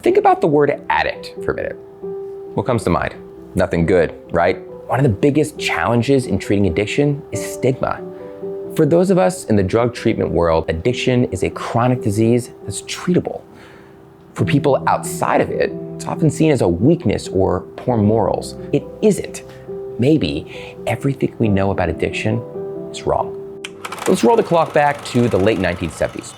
Think about the word addict for a minute. What comes to mind? Nothing good, right? One of the biggest challenges in treating addiction is stigma. For those of us in the drug treatment world, addiction is a chronic disease that's treatable. For people outside of it, it's often seen as a weakness or poor morals. It isn't. Maybe everything we know about addiction is wrong. Let's roll the clock back to the late 1970s.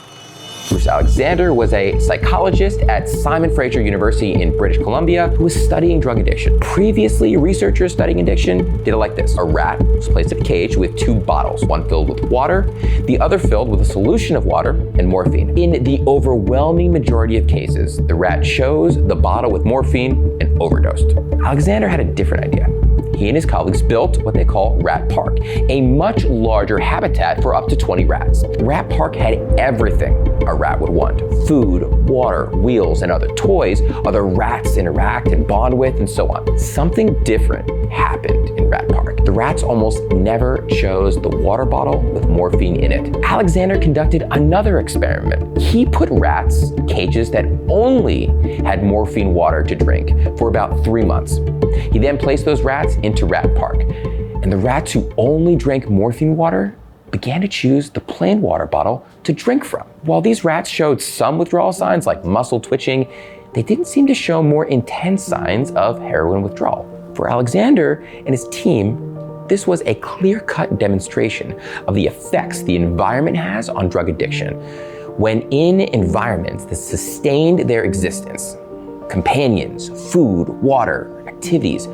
Bruce Alexander was a psychologist at Simon Fraser University in British Columbia who was studying drug addiction. Previously, researchers studying addiction did it like this. A rat was placed in a cage with two bottles, one filled with water, the other filled with a solution of water and morphine. In the overwhelming majority of cases, the rat chose the bottle with morphine and overdosed. Alexander had a different idea. He and his colleagues built what they call Rat Park, a much larger habitat for up to 20 rats. Rat Park had everything a rat would want: food, water, wheels, and other toys other rats interact and bond with, and so on. Something different happened in Rat Park. The rats almost never chose the water bottle with morphine in it. Alexander conducted another experiment. He put rats in cages that only had morphine water to drink for about 3 months. He then placed those rats into Rat Park, and the rats who only drank morphine water began to choose the plain water bottle to drink from. While these rats showed some withdrawal signs like muscle twitching, they didn't seem to show more intense signs of heroin withdrawal. For Alexander and his team, this was a clear-cut demonstration of the effects the environment has on drug addiction. When in environments that sustained their existence, companions, food, water, activities,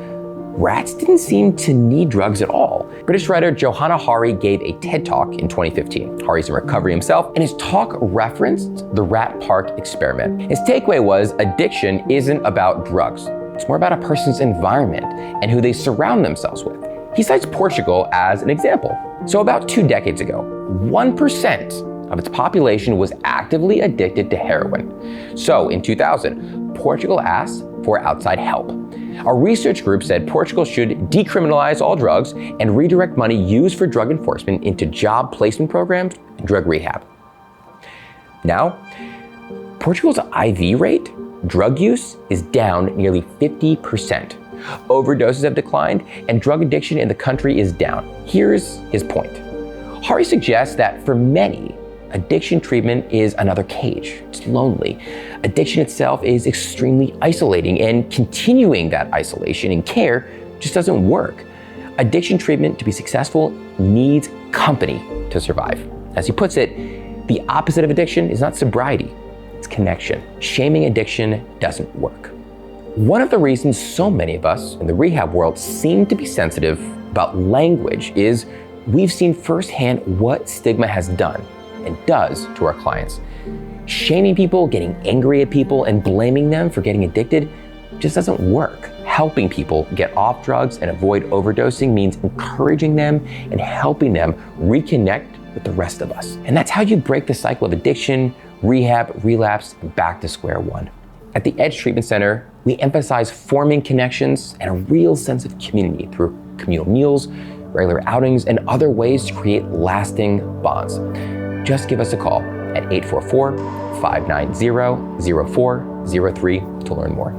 rats didn't seem to need drugs at all. British writer Johanna Hari gave a TED Talk in 2015. Hari's in recovery himself, and his talk referenced the Rat Park experiment. His takeaway was addiction isn't about drugs. It's more about a person's environment and who they surround themselves with. He cites Portugal as an example. So about 2 decades ago, 1% of its population was actively addicted to heroin. So in 2000, Portugal asked for outside help. A research group said Portugal should decriminalize all drugs and redirect money used for drug enforcement into job placement programs and drug rehab. Now, Portugal's IV rate, drug use, is down nearly 50%. Overdoses have declined, and drug addiction in the country is down. Here's his point. Hari suggests that for many, addiction treatment is another cage. It's lonely. Addiction itself is extremely isolating, and continuing that isolation and care just doesn't work. Addiction treatment, to be successful, needs company to survive. As he puts it, the opposite of addiction is not sobriety, it's connection. Shaming addiction doesn't work. One of the reasons so many of us in the rehab world seem to be sensitive about language is we've seen firsthand what stigma has done and does to our clients. Shaming people, getting angry at people, and blaming them for getting addicted just doesn't work. Helping people get off drugs and avoid overdosing means encouraging them and helping them reconnect with the rest of us. And that's how you break the cycle of addiction, rehab, relapse, and back to square one. At the Edge Treatment Center, we emphasize forming connections and a real sense of community through communal meals, regular outings, and other ways to create lasting bonds. Just give us a call at 844-590-0403 to learn more.